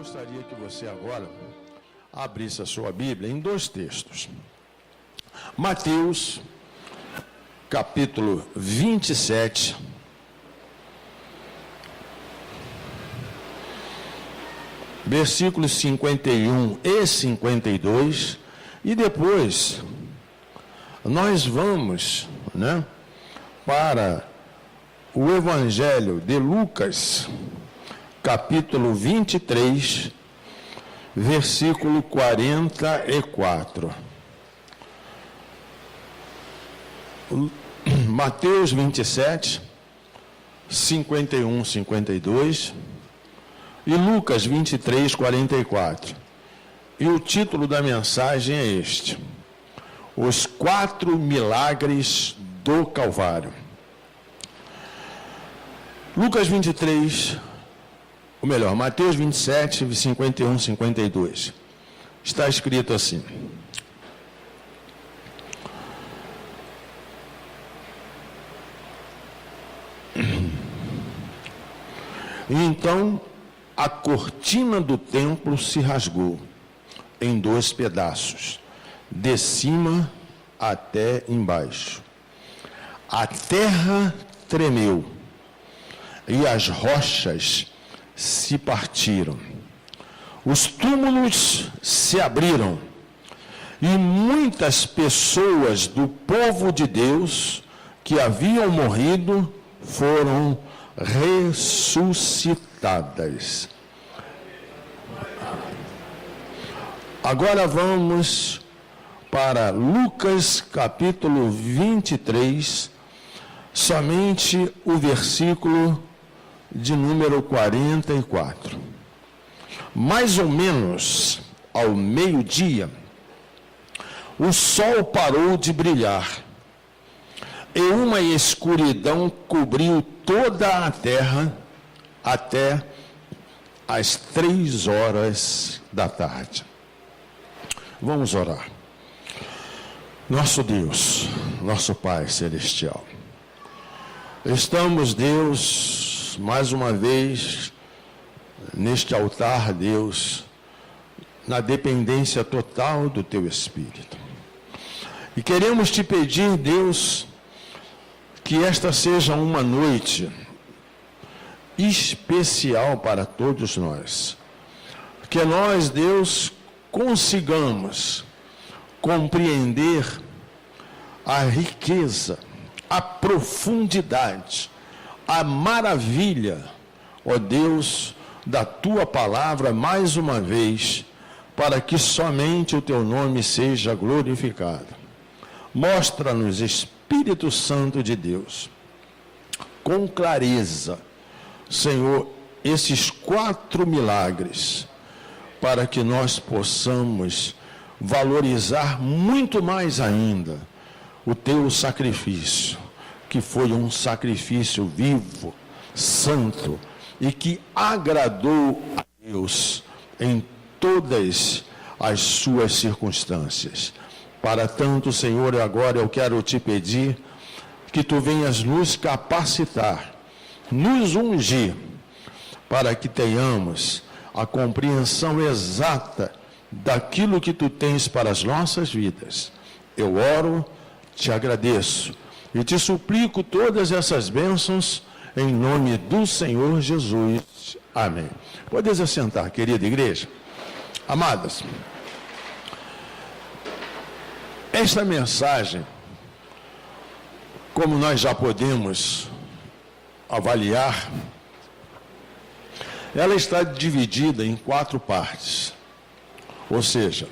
gostaria que você agora abrisse a sua Bíblia em dois textos. Mateus, capítulo 27, versículos 51 e 52, e depois nós vamos, para o Evangelho de Lucas, capítulo 23, versículo 44. Mateus 27, 51, 52 e Lucas 23, 44. E o título da mensagem é este: Os 4 milagres do Calvário. Lucas 23, ou melhor, Mateus 27, 51, 52. Está escrito assim: Então a cortina do templo se rasgou em 2 pedaços, de cima até embaixo. A terra tremeu e as rochas se partiram. Os túmulos se abriram e muitas pessoas do povo de Deus que haviam morrido foram ressuscitadas. Agora vamos para Lucas capítulo 23, somente o versículo de número 44. Mais ou menos ao meio-dia, o sol parou de brilhar e uma escuridão cobriu toda a terra até às 3 horas da tarde. Vamos orar. Nosso Deus, nosso Pai Celestial, estamos, Deus, mais uma vez neste altar, Deus, na dependência total do Teu Espírito. E queremos Te pedir, Deus, que esta seja uma noite especial para todos nós. Que nós, Deus, consigamos compreender a riqueza, a profundidade, a maravilha, ó Deus, da Tua palavra mais uma vez, para que somente o Teu nome seja glorificado. Mostra-nos, Espírito Santo de Deus, com clareza, Senhor, esses 4 milagres, para que nós possamos valorizar muito mais ainda o Teu sacrifício, que foi um sacrifício vivo, santo, e que agradou a Deus em todas as suas circunstâncias. Para tanto, Senhor, agora eu quero Te pedir que Tu venhas nos capacitar, nos ungir, para que tenhamos a compreensão exata daquilo que Tu tens para as nossas vidas. Eu oro, Te agradeço e Te suplico todas essas bênçãos em nome do Senhor Jesus. Amém. Podes assentar, querida igreja. Amadas, esta mensagem, como nós já podemos avaliar, ela está dividida em 4 partes. Ou seja,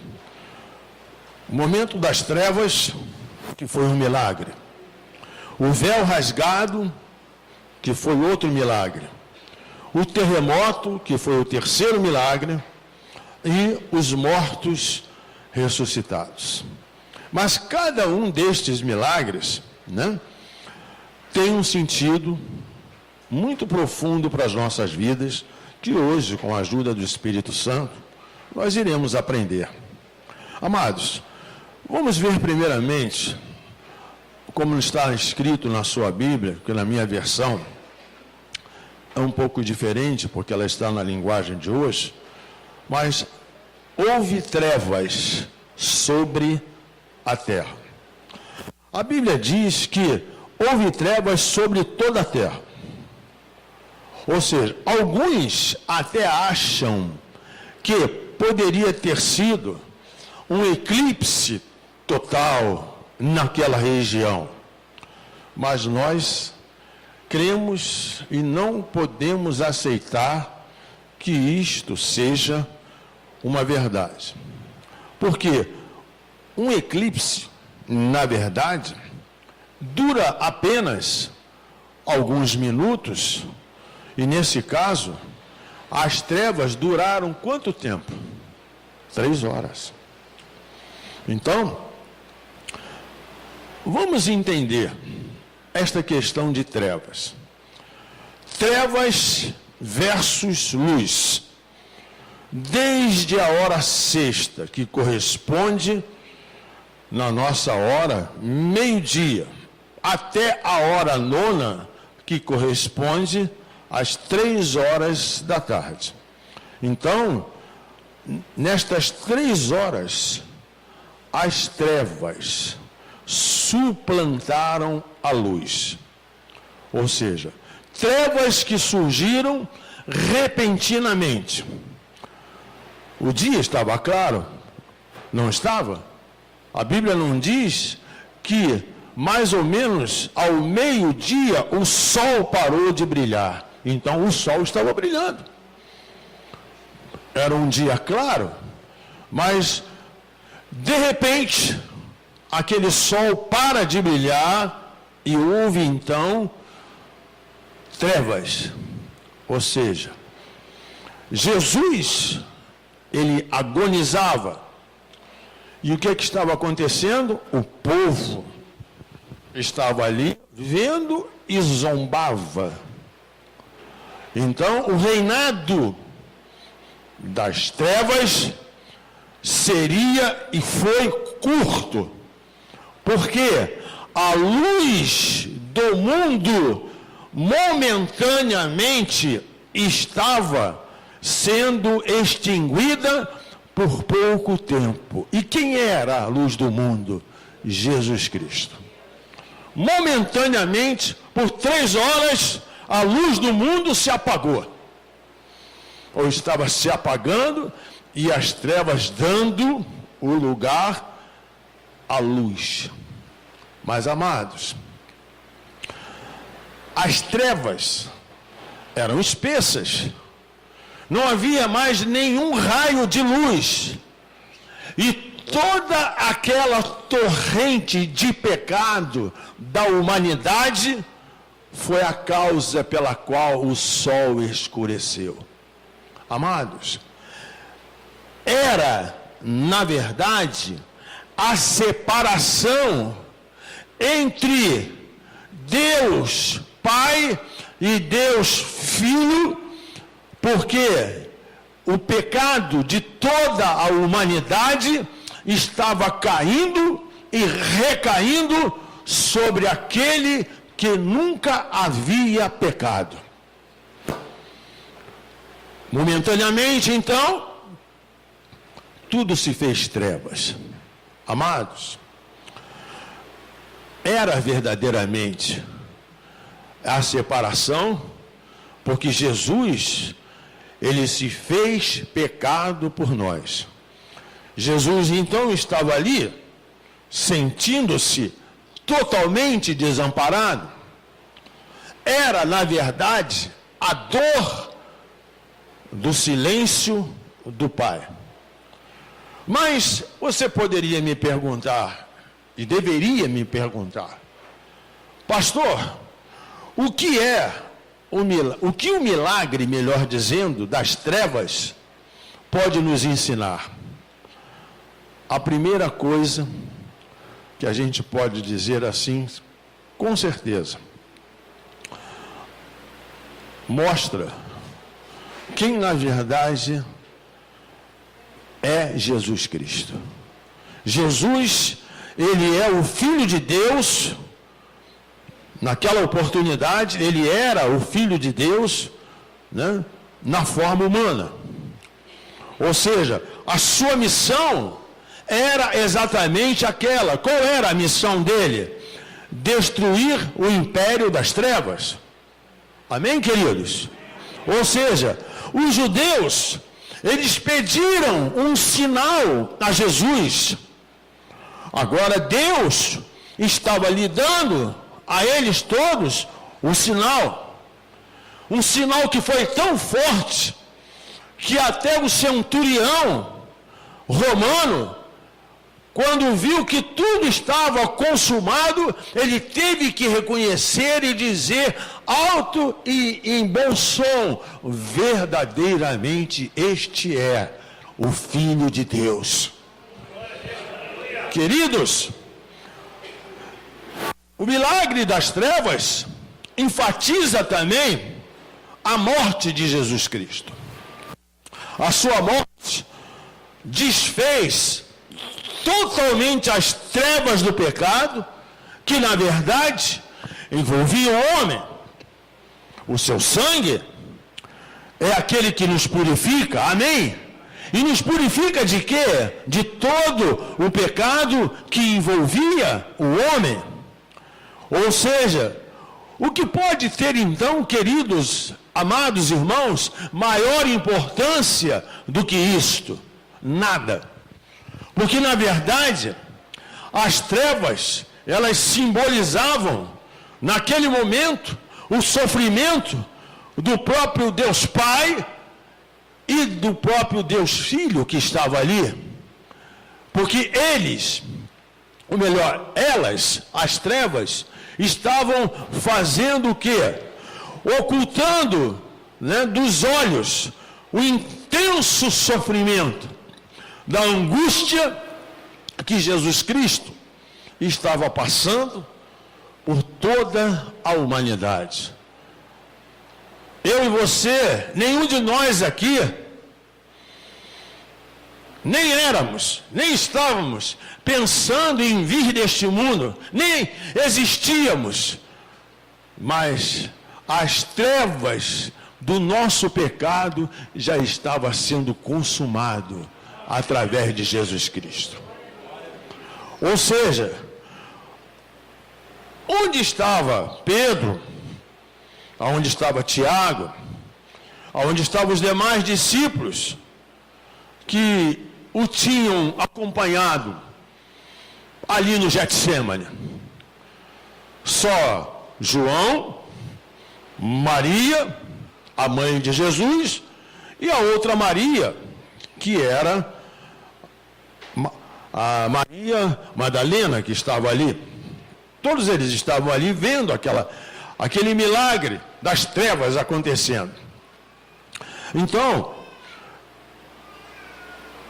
o momento das trevas, que foi um milagre. O véu rasgado, que foi outro milagre. O terremoto, que foi o terceiro milagre. E os mortos ressuscitados. Mas cada um destes milagres, tem um sentido muito profundo para as nossas vidas, que hoje, com a ajuda do Espírito Santo, nós iremos aprender. Amados, vamos ver primeiramente, como está escrito na sua Bíblia, que na minha versão é um pouco diferente, porque ela está na linguagem de hoje, mas houve trevas sobre a terra. A Bíblia diz que houve trevas sobre toda a terra. Ou seja, alguns até acham que poderia ter sido um eclipse total naquela região. Mas nós cremos e não podemos aceitar que isto seja uma verdade. Porque um eclipse, na verdade, dura apenas alguns minutos, e nesse caso, as trevas duraram quanto tempo? 3 horas. Então, vamos entender esta questão de trevas. Trevas versus luz. Desde a hora sexta, que corresponde na nossa hora, meio-dia, até a hora nona, que corresponde às 3 horas da tarde. Então, nestas 3 horas, as trevas suplantaram a luz. Ou seja, trevas que surgiram repentinamente. O dia estava claro? Não estava? A Bíblia não diz que mais ou menos ao meio-dia o sol parou de brilhar. Então o sol estava brilhando. Era um dia claro, mas de repente aquele sol para de brilhar e houve então trevas. Ou seja, Jesus, ele agonizava. E o que estava acontecendo? O povo estava ali vendo e zombava. Então, o reinado das trevas seria e foi curto, porque a luz do mundo momentaneamente estava sendo extinguida por pouco tempo. E quem era a luz do mundo? Jesus Cristo. Momentaneamente, por 3 horas, a luz do mundo se apagou. Ou estava se apagando e as trevas dando o lugar à luz. Mas, amados, as trevas eram espessas. Não havia mais nenhum raio de luz. E toda aquela torrente de pecado da humanidade foi a causa pela qual o sol escureceu. Amados, era, na verdade, a separação entre Deus Pai e Deus Filho, porque o pecado de toda a humanidade estava caindo e recaindo sobre aquele que nunca havia pecado. Momentaneamente, então, tudo se fez trevas. Amados, era verdadeiramente a separação, porque Jesus, ele se fez pecado por nós. Jesus, então, estava ali, sentindo-se totalmente desamparado. Era, na verdade, a dor do silêncio do Pai. Mas você poderia me perguntar, e deveria me perguntar, pastor, o que o milagre, melhor dizendo, das trevas pode nos ensinar? A primeira coisa que a gente pode dizer assim, com certeza, mostra quem na verdade é Jesus Cristo. Jesus, ele é o Filho de Deus. Naquela oportunidade, ele era o Filho de Deus, né, na forma humana. Ou seja, a sua missão era exatamente aquela. Qual era a missão dele? Destruir o império das trevas. Amém, queridos? Ou seja, os judeus, eles pediram um sinal a Jesus. Agora Deus estava lhe dando a eles todos um sinal. Um sinal que foi tão forte que até o centurião romano, quando viu que tudo estava consumado, ele teve que reconhecer e dizer alto e em bom som: verdadeiramente este é o Filho de Deus. Queridos, o milagre das trevas enfatiza também a morte de Jesus Cristo. A sua morte desfez totalmente as trevas do pecado, que na verdade envolvia o homem. O seu sangue é aquele que nos purifica, amém? E nos purifica de quê? De todo o pecado que envolvia o homem. Ou seja, o que pode ter então, queridos, amados irmãos, maior importância do que isto? Nada. Porque, na verdade, as trevas, elas simbolizavam, naquele momento, o sofrimento do próprio Deus Pai e do próprio Deus Filho que estava ali. Porque eles, ou melhor, elas, as trevas, estavam fazendo o quê? Ocultando, dos olhos o intenso sofrimento da angústia que Jesus Cristo estava passando por toda a humanidade. Eu e você, nenhum de nós aqui, nem éramos, nem estávamos pensando em vir deste mundo, nem existíamos, mas as trevas do nosso pecado já estava sendo consumado através de Jesus Cristo. Ou seja, onde estava Pedro, aonde estava Tiago, aonde estavam os demais discípulos que o tinham acompanhado ali no Getsêmani? Só João, Maria, a mãe de Jesus, e a outra Maria, que era a Maria Madalena, que estava ali. Todos eles estavam ali vendo aquele milagre das trevas acontecendo. Então,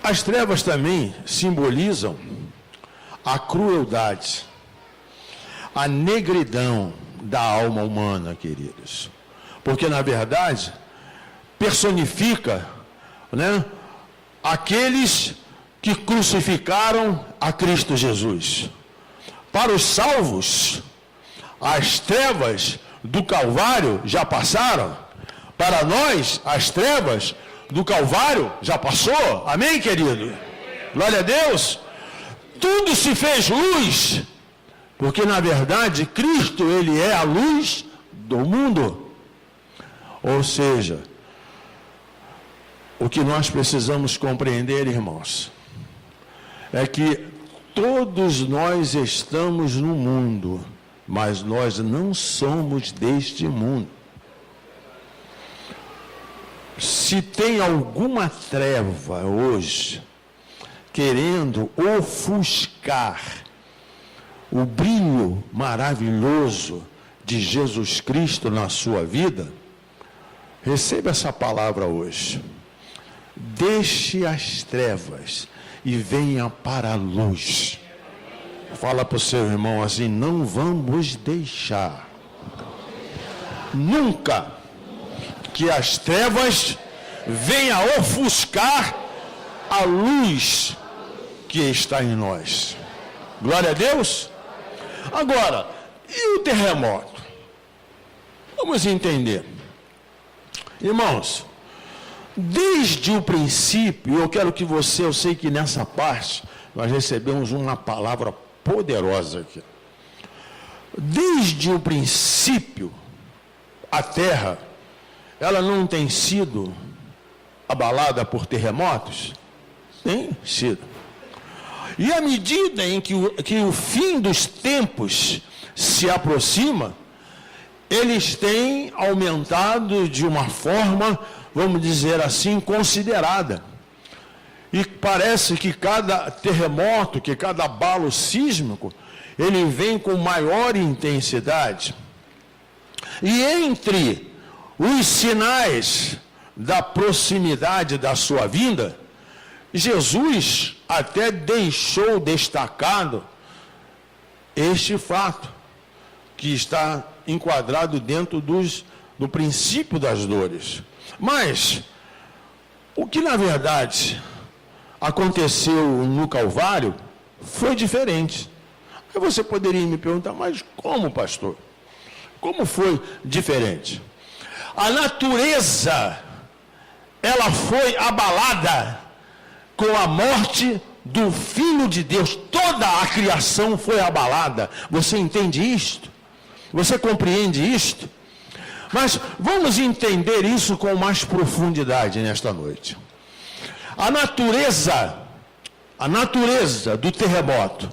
as trevas também simbolizam a crueldade, a negridão da alma humana, queridos. Porque, na verdade, personifica, aqueles que crucificaram a Cristo Jesus. Para os salvos, as trevas do Calvário já passaram. Para nós, as trevas do Calvário já passou. Amém, querido? Glória a Deus. Tudo se fez luz, porque na verdade Cristo, ele é a luz do mundo. Ou seja, o que nós precisamos compreender, irmãos, é que todos nós estamos no mundo, mas nós não somos deste mundo. Se tem alguma treva hoje querendo ofuscar o brilho maravilhoso de Jesus Cristo na sua vida, receba essa palavra hoje. Deixe as trevas e venha para a luz. Fala para o seu irmão assim: não vamos deixar nunca que as trevas venham ofuscar a luz que está em nós. Glória a Deus. Agora, e o terremoto? Vamos entender. Irmãos, Desde o princípio, eu quero que você, eu sei que nessa parte, nós recebemos uma palavra poderosa aqui. Desde o princípio, a terra, ela não tem sido abalada por terremotos? Tem sido. E à medida em que o fim dos tempos se aproxima, eles têm aumentado de uma forma, vamos dizer assim, considerada. E parece que cada terremoto, que cada abalo sísmico, ele vem com maior intensidade. E entre os sinais da proximidade da sua vinda, Jesus até deixou destacado este fato, que está enquadrado dentro do princípio das dores. Mas, o que na verdade aconteceu no Calvário foi diferente. Aí você poderia me perguntar, mas como, pastor? Como foi diferente? A natureza, ela foi abalada com a morte do Filho de Deus. Toda a criação foi abalada. Você entende isto? Você compreende isto? Mas vamos entender isso com mais profundidade nesta noite. A natureza do terremoto.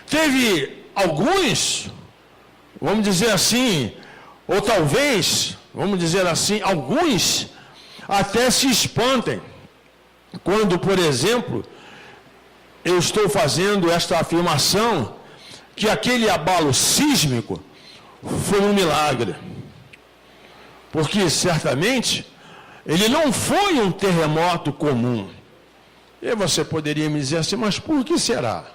Teve alguns, vamos dizer assim, ou talvez, vamos dizer assim, alguns até se espantem quando, por exemplo, eu estou fazendo esta afirmação que aquele abalo sísmico foi um milagre. Porque certamente ele não foi um terremoto comum. E você poderia me dizer assim, mas por que será?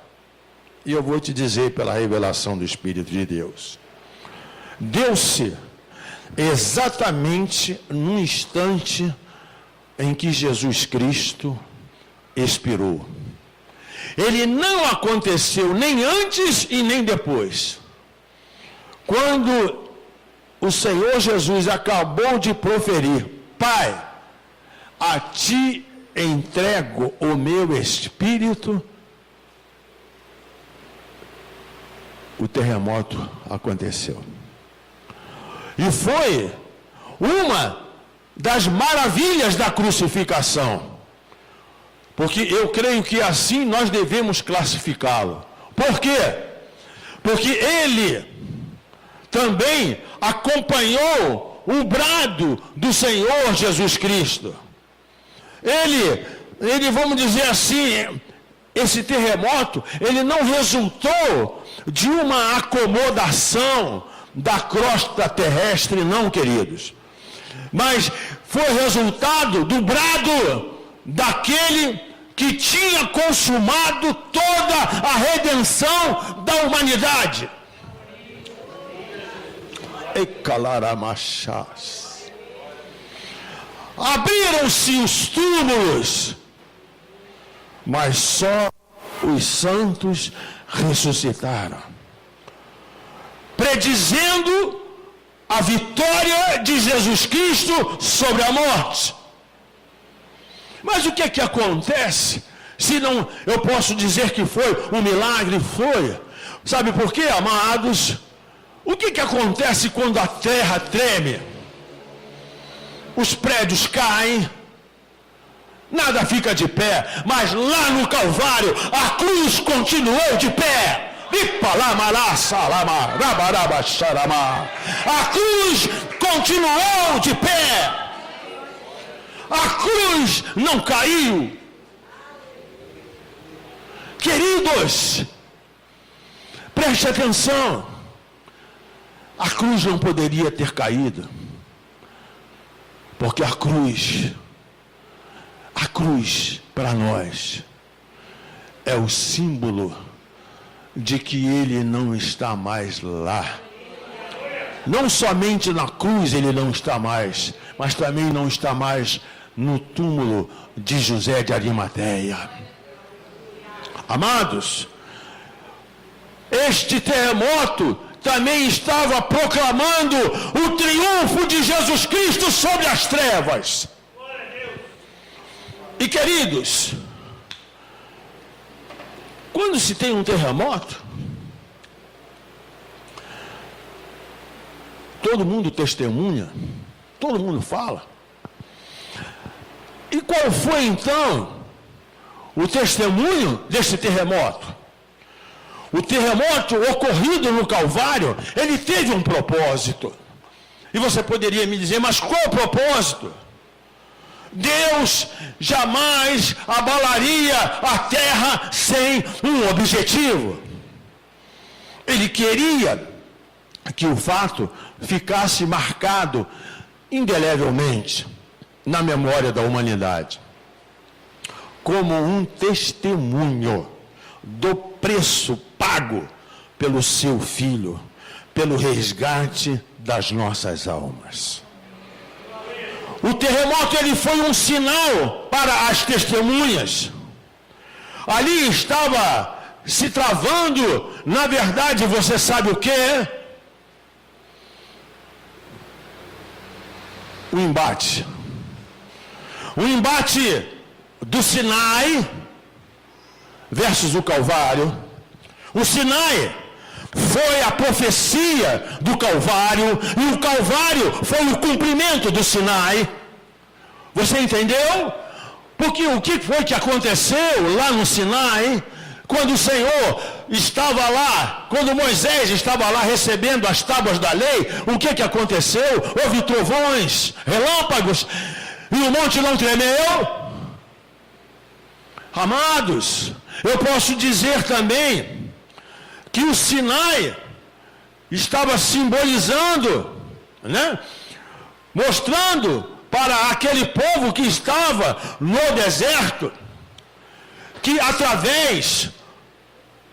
E eu vou te dizer pela revelação do Espírito de Deus. Deu-se exatamente no instante em que Jesus Cristo expirou. Ele não aconteceu nem antes e nem depois. Quando o Senhor Jesus acabou de proferir, Pai, a Ti entrego o meu espírito, o terremoto aconteceu. E foi uma das maravilhas da crucificação. Porque eu creio que assim nós devemos classificá-lo. Por quê? Porque ele também acompanhou o brado do Senhor Jesus Cristo. Ele, vamos dizer assim, esse terremoto, ele não resultou de uma acomodação da crosta terrestre, não, queridos. Mas foi resultado do brado daquele que tinha consumado toda a redenção da humanidade. Abriram-se os túmulos, mas só os santos ressuscitaram, predizendo a vitória de Jesus Cristo sobre a morte. Mas o que é que acontece? Se não, eu posso dizer que foi um milagre, foi. Sabe por quê, amados? O que que acontece quando a terra treme? Os prédios caem, nada fica de pé, mas lá no Calvário a cruz continuou de pé. A cruz continuou de pé. A cruz não caiu. Queridos, preste atenção. A cruz não poderia ter caído. Porque a cruz para nós é o símbolo de que ele não está mais lá. Não somente na cruz ele não está mais, mas também não está mais no túmulo de José de Arimateia. Amados, este terremoto também estava proclamando o triunfo de Jesus Cristo sobre as trevas. queridos, quando se tem um terremoto, todo mundo testemunha, todo mundo fala. E qual foi então o testemunho desse terremoto? O terremoto ocorrido no Calvário, ele teve um propósito. E você poderia me dizer, mas qual o propósito? Deus jamais abalaria a terra sem um objetivo. Ele queria que o fato ficasse marcado indelevelmente na memória da humanidade, como um testemunho do preço pago pelo seu Filho, pelo resgate das nossas almas. O terremoto, ele foi um sinal para as testemunhas. Ali estava se travando, na verdade, você sabe o que é? O embate. O embate do Sinai versus o Calvário. O Sinai foi a profecia do Calvário, e o Calvário foi o cumprimento do Sinai. Você entendeu? Porque o que foi que aconteceu lá no Sinai, quando o Senhor estava lá, quando Moisés estava lá recebendo as tábuas da lei, o que aconteceu? Houve trovões, relâmpagos, e o monte não tremeu? Amados, eu posso dizer também que o Sinai estava simbolizando, mostrando para aquele povo que estava no deserto, que através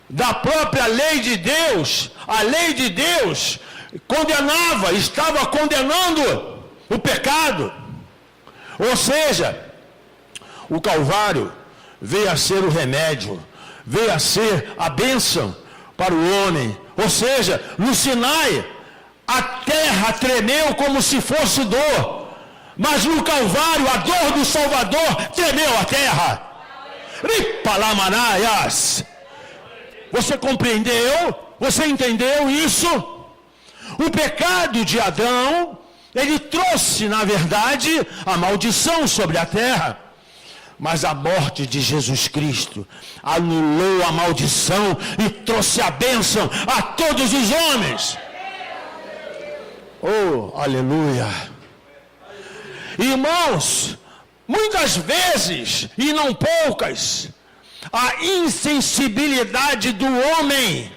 da própria lei de Deus, a lei de Deus condenava, estava condenando o pecado. Ou seja, o Calvário veio a ser o remédio, veio a ser a bênção para o homem. Ou seja, no Sinai, a terra tremeu como se fosse dor, mas no Calvário, a dor do Salvador tremeu a terra. Ripalamanaias. Você compreendeu? Você entendeu isso? O pecado de Adão, ele trouxe, na verdade, a maldição sobre a terra. Mas a morte de Jesus Cristo anulou a maldição e trouxe a bênção a todos os homens. Oh, aleluia. Irmãos, muitas vezes, e não poucas, a insensibilidade do homem,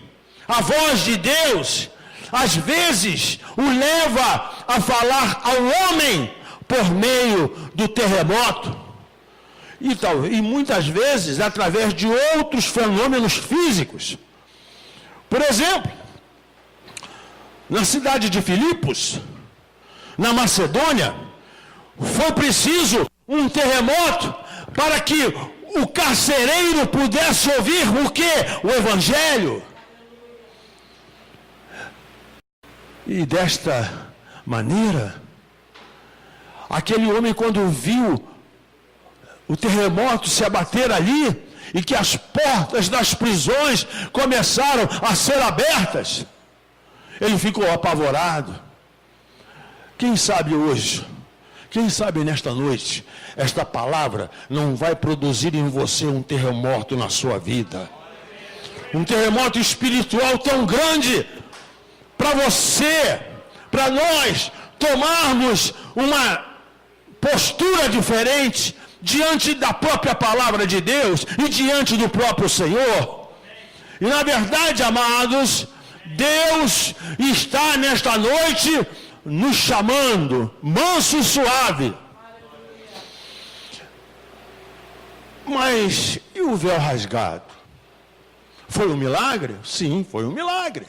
a voz de Deus, às vezes o leva a falar ao homem por meio do terremoto. E muitas vezes através de outros fenômenos físicos. Por exemplo, na cidade de Filipos, na Macedônia, foi preciso um terremoto para que o carcereiro pudesse ouvir o quê? O Evangelho. E desta maneira, aquele homem, quando viu o terremoto se abater ali, e que as portas das prisões começaram a ser abertas, ele ficou apavorado. Quem sabe hoje, quem sabe nesta noite, esta palavra não vai produzir em você um terremoto na sua vida. Um terremoto espiritual tão grande, para você, para nós, tomarmos uma postura diferente, diante da própria palavra de Deus e diante do próprio Senhor. E na verdade, amados, Deus está nesta noite nos chamando, manso e suave. Mas e o véu rasgado? Foi um milagre? Sim, foi um milagre.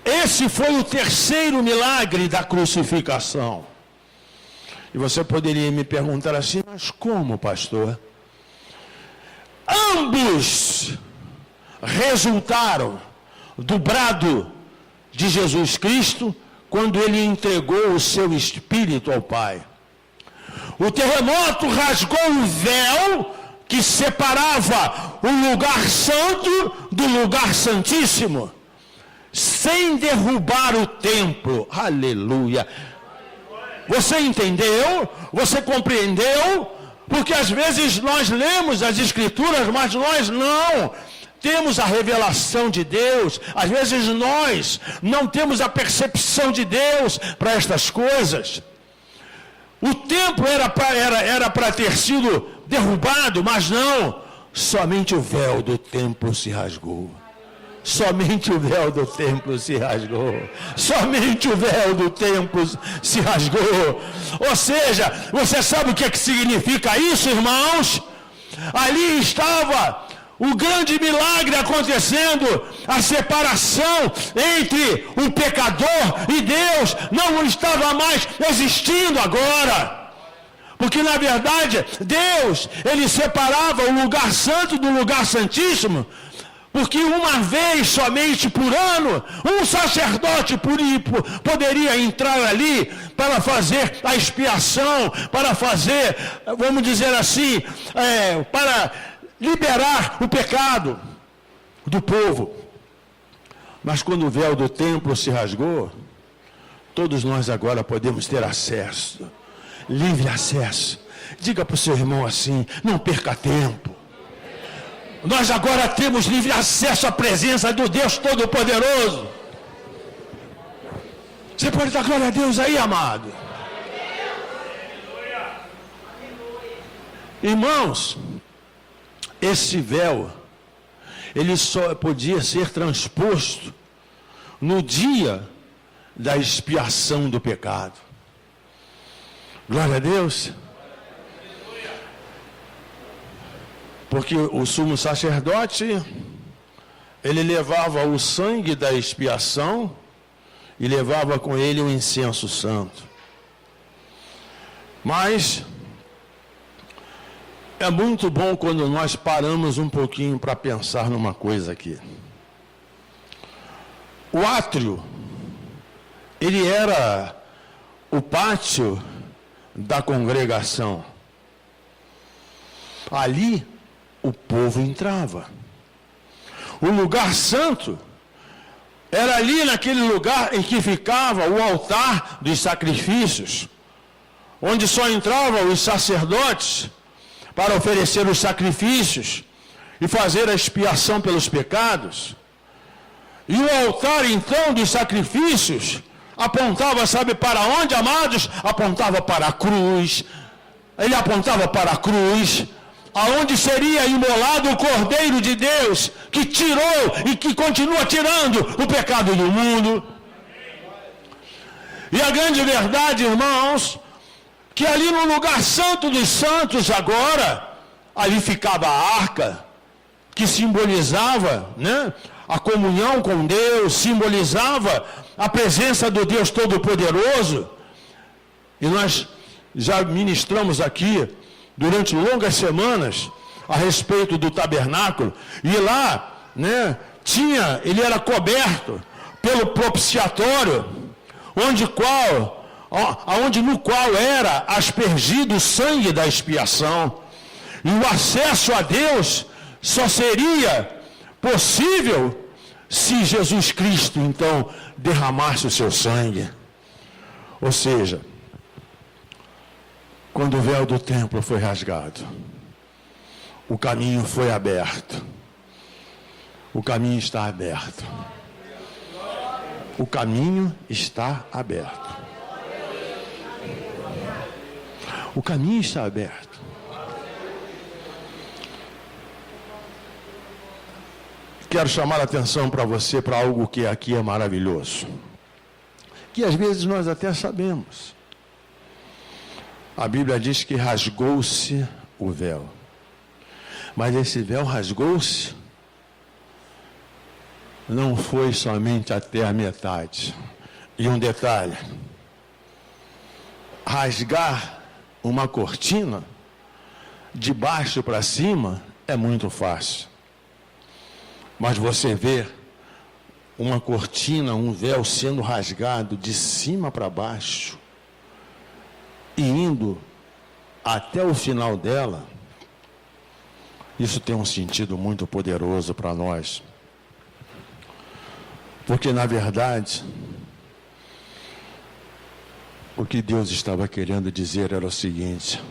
Esse foi o terceiro milagre da crucificação. E você poderia me perguntar assim, mas como, pastor? Ambos resultaram do brado de Jesus Cristo quando ele entregou o seu Espírito ao Pai. O terremoto rasgou o véu que separava o lugar santo do lugar santíssimo, sem derrubar o templo. Aleluia! Você entendeu? Você compreendeu? Porque às vezes nós lemos as Escrituras, mas nós não temos a revelação de Deus. Às vezes nós não temos a percepção de Deus para estas coisas. O templo era para ter sido derrubado, mas não. Somente o véu do templo se rasgou. Somente o véu do templo se rasgou. Somente o véu do templo se rasgou. Ou seja, você sabe o que significa isso, irmãos? Ali estava o grande milagre acontecendo, a separação entre o pecador e Deus não estava mais existindo agora. Porque na verdade, Deus, ele separava o lugar santo do lugar santíssimo, porque uma vez somente por ano, um sacerdote poderia entrar ali para fazer a expiação, para fazer, vamos dizer assim, para liberar o pecado do povo. Mas quando o véu do templo se rasgou, todos nós agora podemos ter acesso, livre acesso. Diga para o seu irmão assim: não perca tempo. Nós agora temos livre acesso à presença do Deus Todo-Poderoso. Você pode dar glória a Deus aí, amado? Irmãos, esse véu, ele só podia ser transposto no dia da expiação do pecado. Glória a Deus. Porque o sumo sacerdote, ele levava o sangue da expiação e levava com ele o incenso santo. Mas é muito bom quando nós paramos um pouquinho para pensar numa coisa aqui. O átrio, ele era o pátio da congregação. Ali o povo entrava. O lugar santo era ali naquele lugar em que ficava o altar dos sacrifícios, onde só entravam os sacerdotes para oferecer os sacrifícios e fazer a expiação pelos pecados. E o altar, então, dos sacrifícios apontava, sabe para onde, amados? Apontava para a cruz. Ele apontava para a cruz, aonde seria imolado o Cordeiro de Deus, que tirou e que continua tirando o pecado do mundo. E a grande verdade, irmãos, que ali no lugar santo dos santos agora, ali ficava a arca, que simbolizava, né, a comunhão com Deus, simbolizava a presença do Deus Todo-Poderoso. E nós já ministramos aqui durante longas semanas a respeito do tabernáculo, e lá, né, ele era coberto pelo propiciatório, no qual era aspergido o sangue da expiação. E o acesso a Deus só seria possível se Jesus Cristo, então, derramasse o seu sangue. Ou seja, quando o véu do templo foi rasgado, o caminho foi aberto. O caminho está aberto. O caminho está aberto. O caminho está aberto. Quero chamar a atenção para você para algo que aqui é maravilhoso, que às vezes nós até sabemos. A Bíblia diz que rasgou-se o véu. Mas esse véu rasgou-se, não foi somente até a metade. E um detalhe: rasgar uma cortina de baixo para cima é muito fácil. Mas você vê uma cortina, um véu sendo rasgado de cima para baixo e indo até o final dela, isso tem um sentido muito poderoso para nós. Porque, na verdade, o que Deus estava querendo dizer era o seguinte: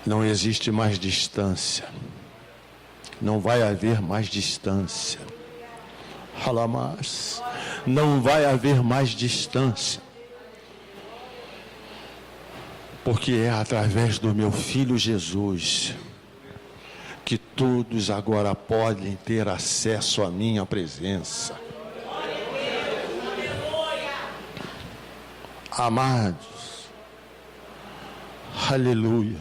não existe mais distância. Não vai haver mais distância. Halamás. Não vai haver mais distância. Porque é através do meu Filho Jesus que todos agora podem ter acesso à minha presença. Amados, aleluia.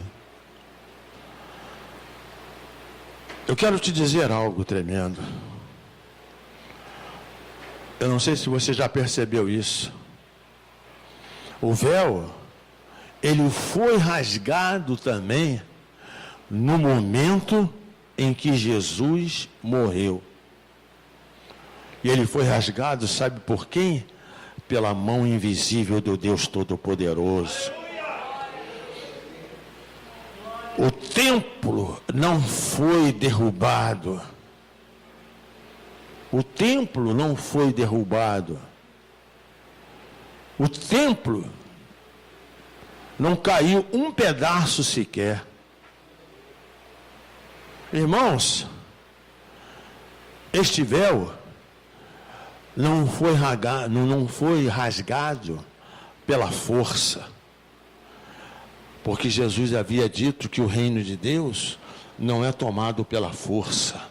Eu quero te dizer algo tremendo. Eu não sei se você já percebeu isso. O véu, ele foi rasgado também no momento em que Jesus morreu. E ele foi rasgado, sabe por quem? Pela mão invisível do Deus Todo-Poderoso. O templo não foi derrubado. O templo não foi derrubado. O templo não caiu um pedaço sequer. Irmãos, este véu não foi rasgado pela força. Porque Jesus havia dito que o reino de Deus não é tomado pela força.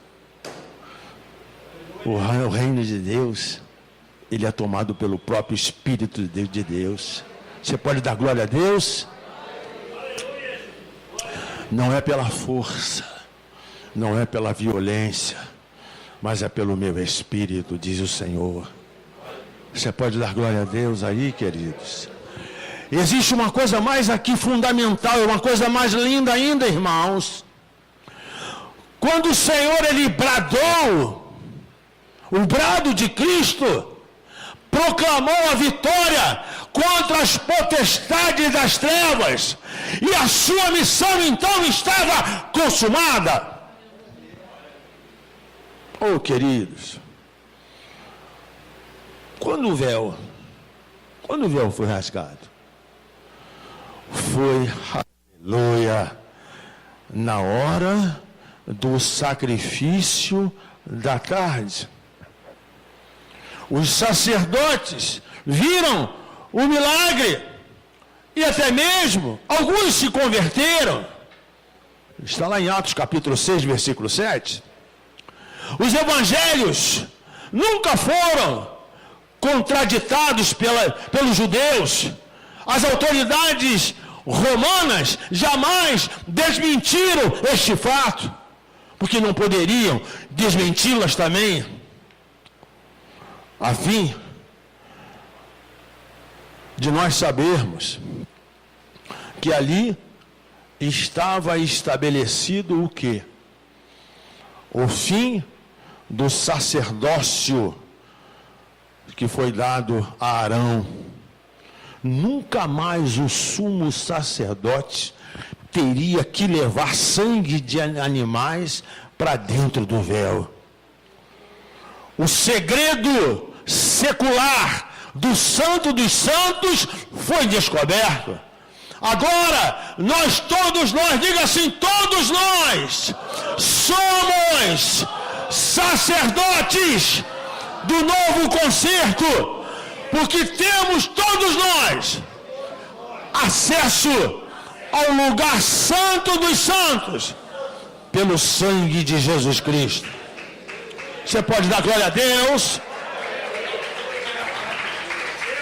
O reino de Deus, ele é tomado pelo próprio Espírito de Deus. Você pode dar glória a Deus? Não é pela força, não é pela violência, mas é pelo meu Espírito, diz o Senhor. Você pode dar glória a Deus aí, queridos? Existe uma coisa mais aqui fundamental, uma coisa mais linda ainda, irmãos. Quando o Senhor, ele bradou, o brado de Cristo, proclamou a vitória contra as potestades das trevas, e a sua missão então estava consumada. Oh, queridos, quando o véu foi rasgado, foi, aleluia, na hora do sacrifício da tarde. Os sacerdotes viram o milagre e até mesmo alguns se converteram. Está lá em Atos capítulo 6, versículo 7. Os evangelhos nunca foram contraditados pelos judeus. As autoridades romanas jamais desmentiram este fato, porque não poderiam desmenti-las também, a fim de nós sabermos que ali estava estabelecido o quê? O fim do sacerdócio que foi dado a Arão. Nunca mais o sumo sacerdote teria que levar sangue de animais para dentro do véu. O segredo secular do Santo dos Santos foi descoberto. Agora, todos nós, diga assim, todos nós somos sacerdotes do novo concerto, porque temos todos nós acesso ao lugar santo dos santos pelo sangue de Jesus Cristo. Você pode dar glória a Deus?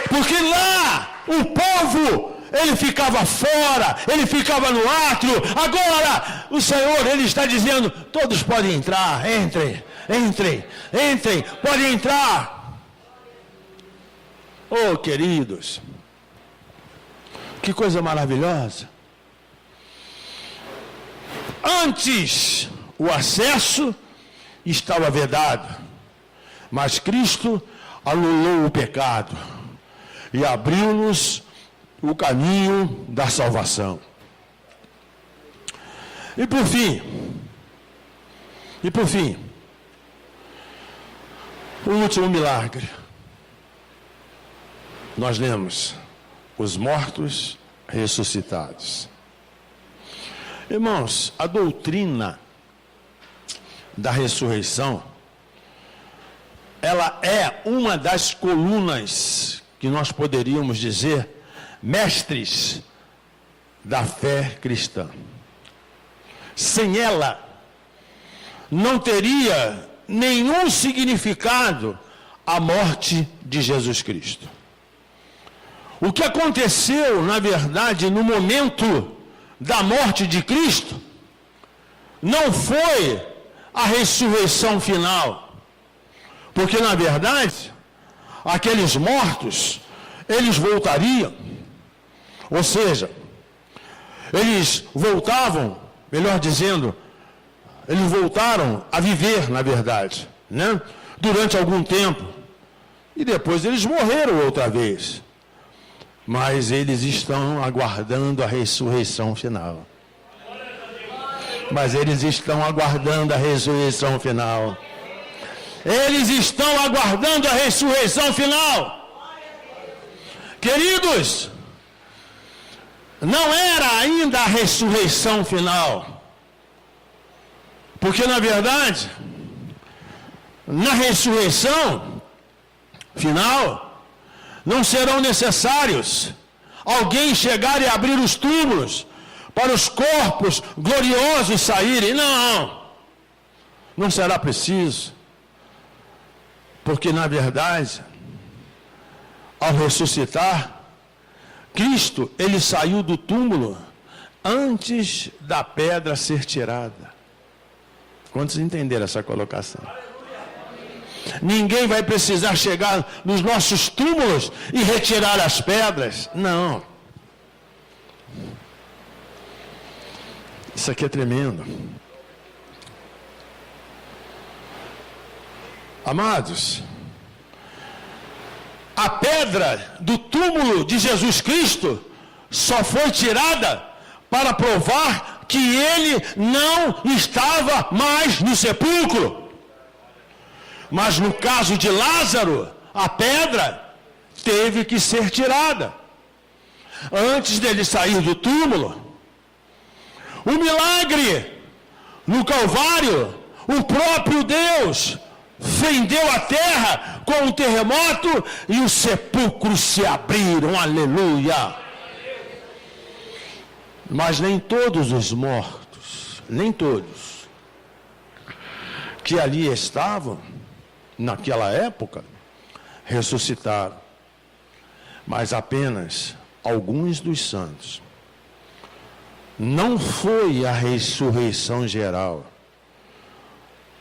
Porque lá o povo, ele ficava fora, ele ficava no átrio. Agora o Senhor, ele está dizendo, todos podem entrar, entrem, podem entrar. Oh, queridos, que coisa maravilhosa. Antes, o acesso estava vedado, mas Cristo anulou o pecado e abriu-nos o caminho da salvação. E por fim, o último milagre. Nós lemos os mortos ressuscitados. Irmãos, a doutrina da ressurreição, ela é uma das colunas que nós poderíamos dizer mestres da fé cristã. Sem ela, não teria nenhum significado a morte de Jesus Cristo. O que aconteceu, na verdade, no momento da morte de Cristo, não foi a ressurreição final. Porque, na verdade, aqueles mortos, eles voltariam. Ou seja, eles voltavam, melhor dizendo, eles voltaram a viver, na verdade, né? Durante algum tempo. E depois eles morreram outra vez. Mas eles estão aguardando a ressurreição final. Eles estão aguardando a ressurreição final. Queridos, não era ainda a ressurreição final. Porque, na verdade, na ressurreição final, não serão necessários alguém chegar e abrir os túmulos para os corpos gloriosos saírem. Não será preciso. Porque, na verdade, ao ressuscitar, Cristo, ele saiu do túmulo antes da pedra ser tirada. Quantos entenderam essa colocação? Ninguém vai precisar chegar nos nossos túmulos e retirar as pedras. Não. Isso aqui é tremendo. Amados, a pedra do túmulo de Jesus Cristo só foi tirada para provar que ele não estava mais no sepulcro. Mas no caso de Lázaro, a pedra teve que ser tirada antes dele sair do túmulo. O milagre no Calvário, o próprio Deus fendeu a terra com um terremoto e os sepulcros se abriram. Aleluia! Mas nem todos os mortos, nem todos que ali estavam naquela época ressuscitaram, mas apenas alguns dos santos. Não foi a ressurreição geral,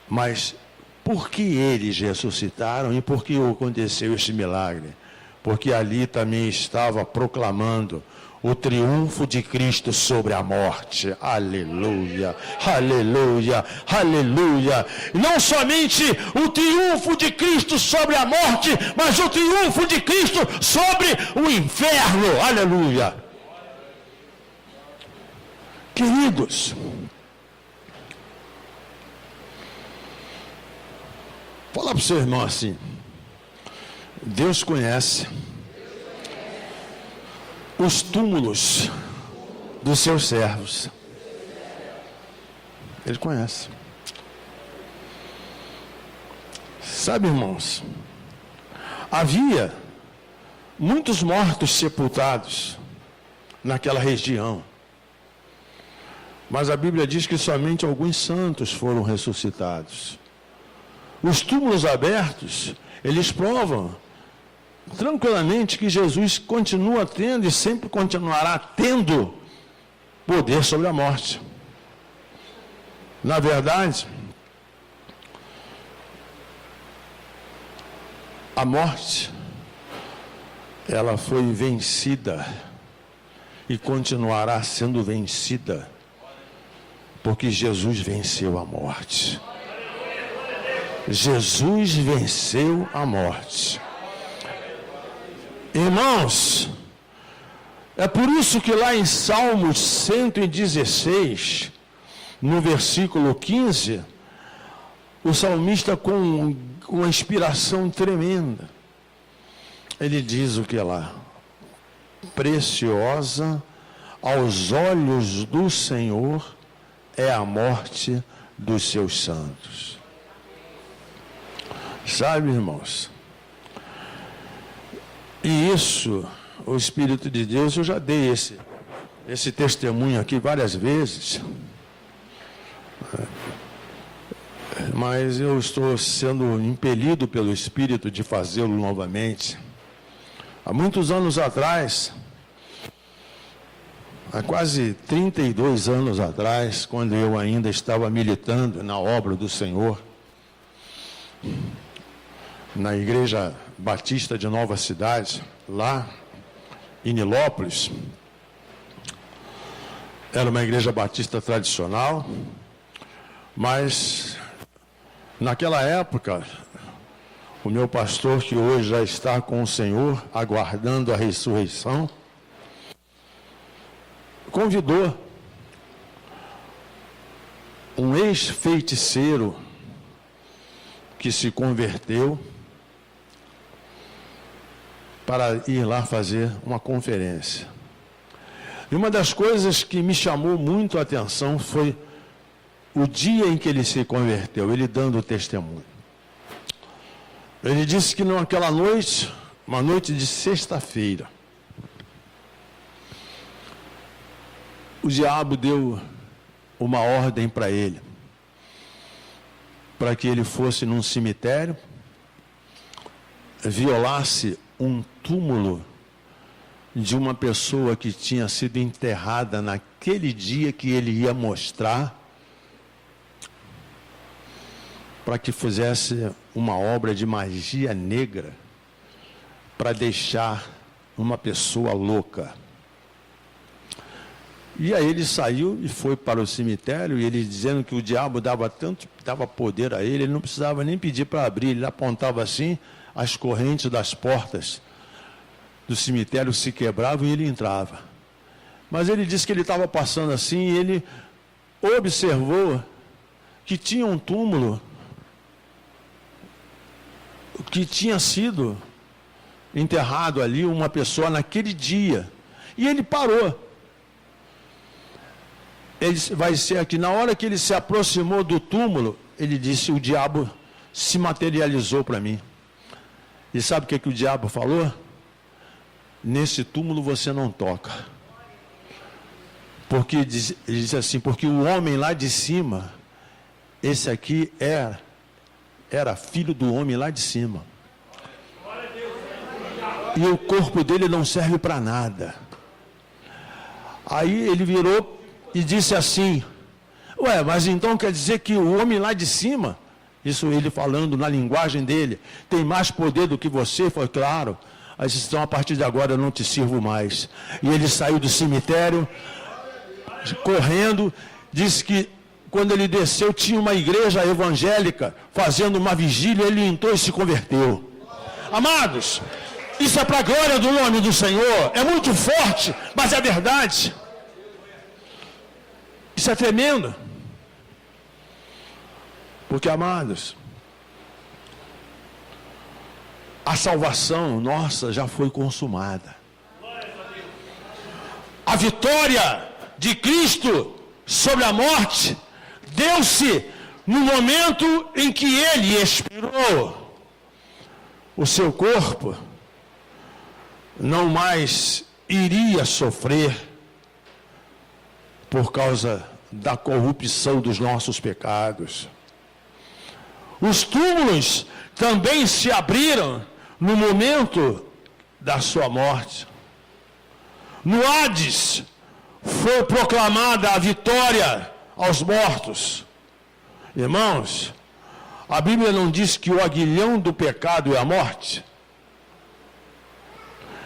mas por que eles ressuscitaram e por que aconteceu este milagre? Porque ali também estava proclamando o triunfo de Cristo sobre a morte. Aleluia, aleluia, aleluia. Não somente o triunfo de Cristo sobre a morte, mas o triunfo de Cristo sobre o inferno. Aleluia. Queridos, fala para o seu irmão assim: Deus conhece os túmulos dos seus servos. Ele conhece. Sabe, irmãos, havia muitos mortos sepultados naquela região. Mas a Bíblia diz que somente alguns santos foram ressuscitados. Os túmulos abertos, eles provam tranquilamente que Jesus continua tendo e sempre continuará tendo poder sobre a morte. Na verdade, a morte, ela foi vencida e continuará sendo vencida, porque Jesus venceu a morte. Jesus venceu a morte. Irmãos, É por isso que lá em Salmos 116, no versículo 15, o salmista, com uma inspiração tremenda, ele diz o que lá? Preciosa aos olhos do Senhor é a morte dos seus santos. Sabe, irmãos? E isso, o Espírito de Deus, eu já dei esse testemunho aqui várias vezes, mas eu estou sendo impelido pelo Espírito de fazê-lo novamente. Há muitos anos atrás, há quase 32 anos atrás, quando eu ainda estava militando na obra do Senhor, na Igreja Batista de Nova Cidade, lá em Nilópolis, era uma igreja batista tradicional, mas naquela época, o meu pastor, que hoje já está com o Senhor, aguardando a ressurreição, convidou um ex-feiticeiro que se converteu para ir lá fazer uma conferência. E uma das coisas que me chamou muito a atenção foi o dia em que ele se converteu, ele dando testemunho. Ele disse que naquela noite, uma noite de sexta-feira, o diabo deu uma ordem para ele, para que ele fosse num cemitério, violasse um túmulo de uma pessoa que tinha sido enterrada naquele dia que ele ia mostrar, para que fizesse uma obra de magia negra, para deixar uma pessoa louca. E aí ele saiu e foi para o cemitério, e ele dizendo que o diabo dava poder a ele, ele não precisava nem pedir para abrir, ele apontava assim, as correntes das portas do cemitério se quebravam e ele entrava. Mas ele disse que ele estava passando assim, e ele observou que tinha um túmulo que tinha sido enterrado ali uma pessoa naquele dia. E ele parou. Ele vai ser aqui, na hora que ele se aproximou do túmulo, ele disse, o diabo se materializou para mim. E sabe o que o diabo falou? Nesse túmulo você não toca. Porque ele disse assim, porque o homem lá de cima, esse aqui era filho do homem lá de cima. E o corpo dele não serve para nada. Aí ele virou e disse assim, ué, mas então quer dizer que o homem lá de cima, isso ele falando na linguagem dele, tem mais poder do que você? Foi claro. Aí disse, então a partir de agora eu não te sirvo mais. E ele saiu do cemitério, correndo, disse que quando ele desceu tinha uma igreja evangélica fazendo uma vigília, ele entrou e se converteu. Amados, isso é para a glória do nome do Senhor, é muito forte, mas é verdade. Isso é tremendo. Porque, amados, a salvação nossa já foi consumada. A vitória de Cristo sobre a morte deu-se no momento em que ele expirou. O seu corpo não mais iria sofrer por causa da corrupção dos nossos pecados. Os túmulos também se abriram no momento da sua morte. No Hades foi proclamada a vitória aos mortos. Irmãos, a Bíblia não diz que o aguilhão do pecado é a morte,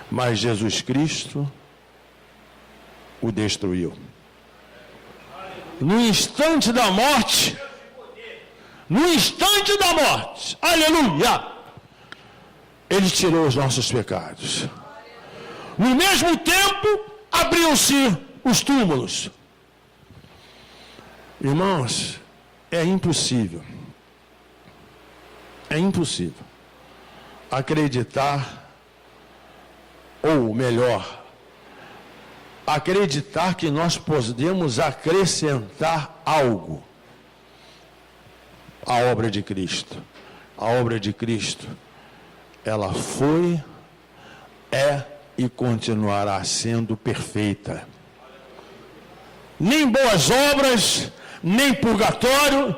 mas Jesus Cristo o destruiu. No instante da morte, aleluia, ele tirou os nossos pecados. No mesmo tempo, abriu-se os túmulos. Irmãos, é impossível acreditar, ou melhor, acreditar que nós podemos acrescentar algo à obra de Cristo. A obra de Cristo, ela foi, é e continuará sendo perfeita. Nem boas obras, nem purgatório.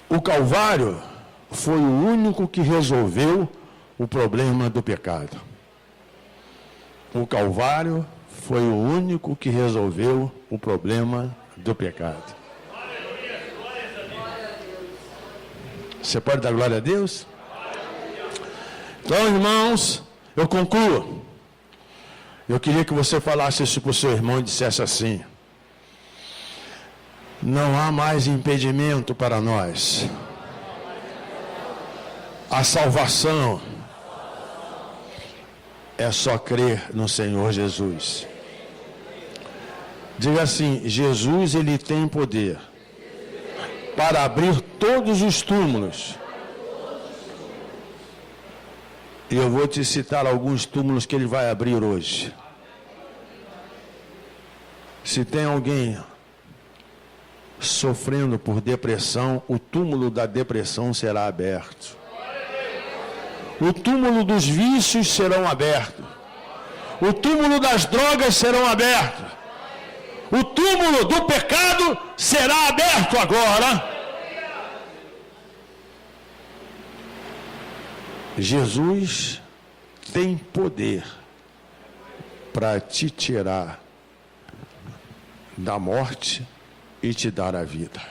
O Calvário foi o único que resolveu o problema do pecado. O Calvário foi o único que resolveu o problema do pecado. Você pode dar glória a Deus? Então, irmãos, eu concluo. Eu queria que você falasse isso para o seu irmão e dissesse assim: não há mais impedimento para nós. A salvação é só crer no Senhor Jesus. Diga assim: Jesus, ele tem poder para abrir todos os túmulos. E eu vou te citar alguns túmulos que ele vai abrir hoje. Se tem alguém sofrendo por depressão, o túmulo da depressão será aberto. O túmulo dos vícios serão abertos. O túmulo das drogas serão abertos. O túmulo do pecado será aberto agora. Jesus tem poder para te tirar da morte e te dar a vida.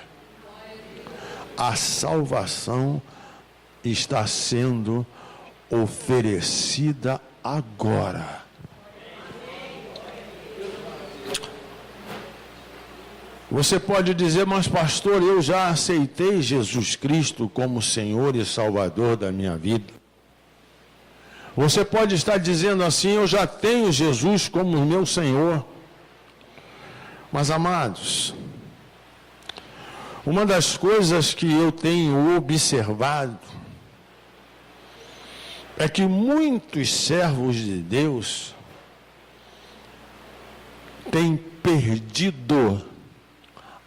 A salvação está sendo oferecida agora. Você pode dizer: mas pastor, eu já aceitei Jesus Cristo como Senhor e Salvador da minha vida. Você pode estar dizendo assim: eu já tenho Jesus como meu Senhor. Mas, amados, uma das coisas que eu tenho observado é que muitos servos de Deus têm perdido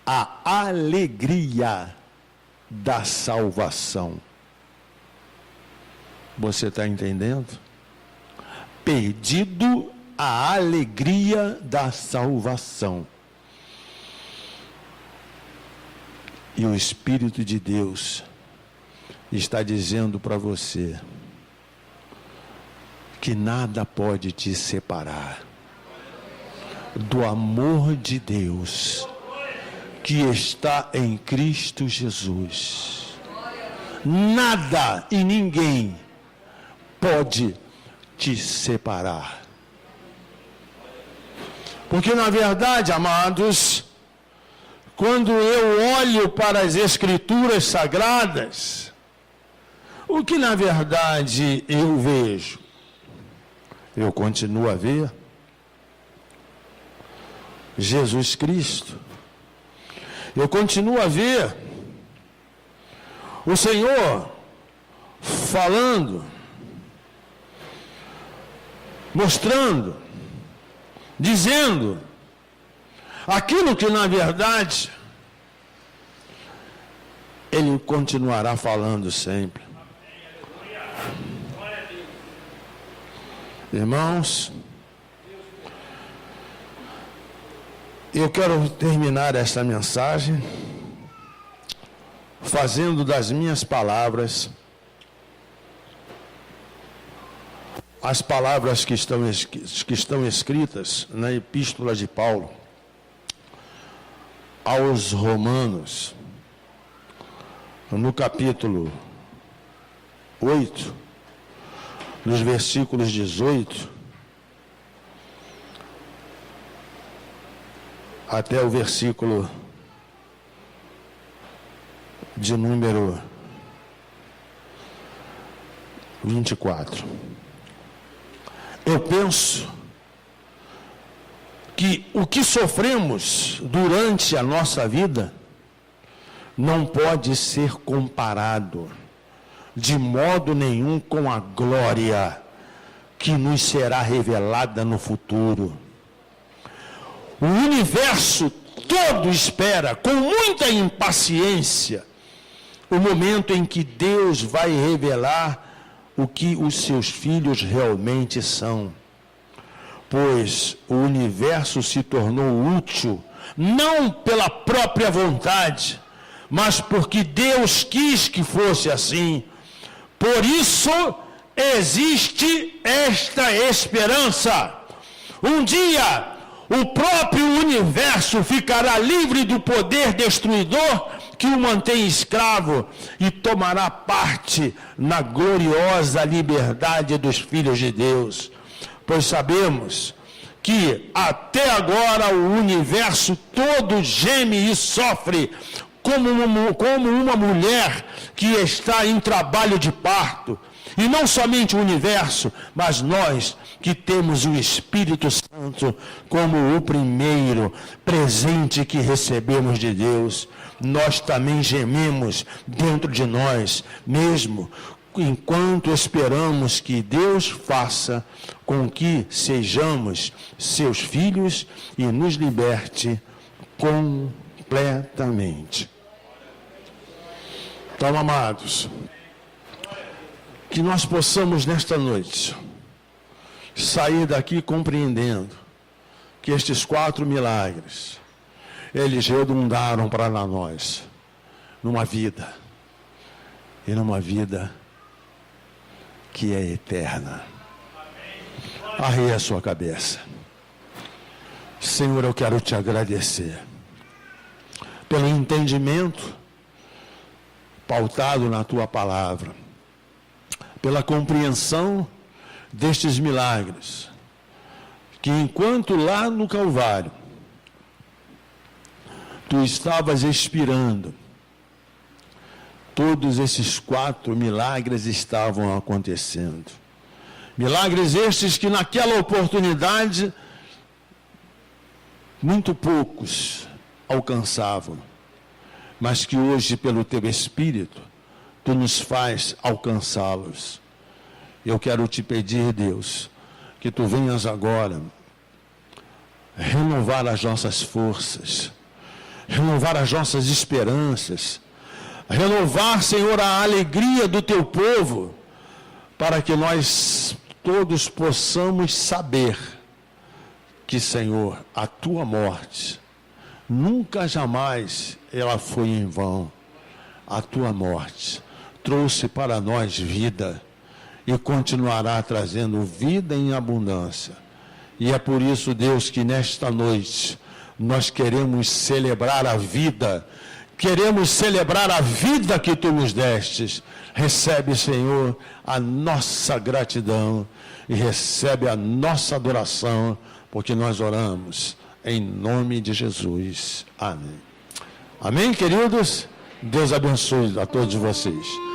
a alegria da salvação. Você está entendendo? Perdido a alegria da salvação. E o Espírito de Deus está dizendo para você que nada pode te separar do amor de Deus que está em Cristo Jesus. Nada e ninguém pode te separar. Porque, na verdade, amados, quando eu olho para as Escrituras Sagradas, o que, na verdade, eu vejo? Eu continuo a ver Jesus Cristo. Eu continuo a ver o Senhor falando, mostrando, dizendo aquilo que, na verdade, Ele continuará falando sempre. Irmãos, eu quero terminar esta mensagem fazendo das minhas palavras as palavras que estão escritas na Epístola de Paulo aos Romanos, no capítulo 8, nos versículos 18 até o versículo de número 24. Eu penso que o que sofremos durante a nossa vida não pode ser comparado de modo nenhum com a glória que nos será revelada no futuro. O universo todo espera com muita impaciência o momento em que Deus vai revelar o que os seus filhos realmente são. Pois o universo se tornou útil, não pela própria vontade, mas porque Deus quis que fosse assim. Por isso existe esta esperança. Um dia, o próprio universo ficará livre do poder destruidor que o mantém escravo e tomará parte na gloriosa liberdade dos filhos de Deus. Pois sabemos que até agora o universo todo geme e sofre como uma mulher que está em trabalho de parto. E não somente o universo, mas nós que temos o Espírito Santo como o primeiro presente que recebemos de Deus, nós também gememos dentro de nós mesmo, enquanto esperamos que Deus faça com que sejamos seus filhos e nos liberte completamente. Então, amados, que nós possamos nesta noite sair daqui compreendendo que estes 4 milagres, eles redundaram para nós numa vida, e numa vida que é eterna. Arreie a sua cabeça. Senhor, eu quero te agradecer pelo entendimento pautado na tua palavra, pela compreensão destes milagres, que enquanto lá no Calvário tu estavas expirando, todos esses 4 milagres estavam acontecendo. Milagres estes que naquela oportunidade muito poucos alcançavam, mas que hoje, pelo teu Espírito, tu nos faz alcançá-los. Eu quero te pedir, Deus, que tu venhas agora renovar as nossas forças, renovar as nossas esperanças, renovar, Senhor, a alegria do teu povo, para que nós todos possamos saber que, Senhor, a tua morte, nunca jamais ela foi em vão. A tua morte trouxe para nós vida e continuará trazendo vida em abundância. E é por isso, Deus, que nesta noite nós queremos celebrar a vida, queremos celebrar a vida que tu nos destes. Recebe, Senhor, a nossa gratidão e recebe a nossa adoração, porque nós oramos em nome de Jesus. Amém. Amém, queridos? Deus abençoe a todos vocês.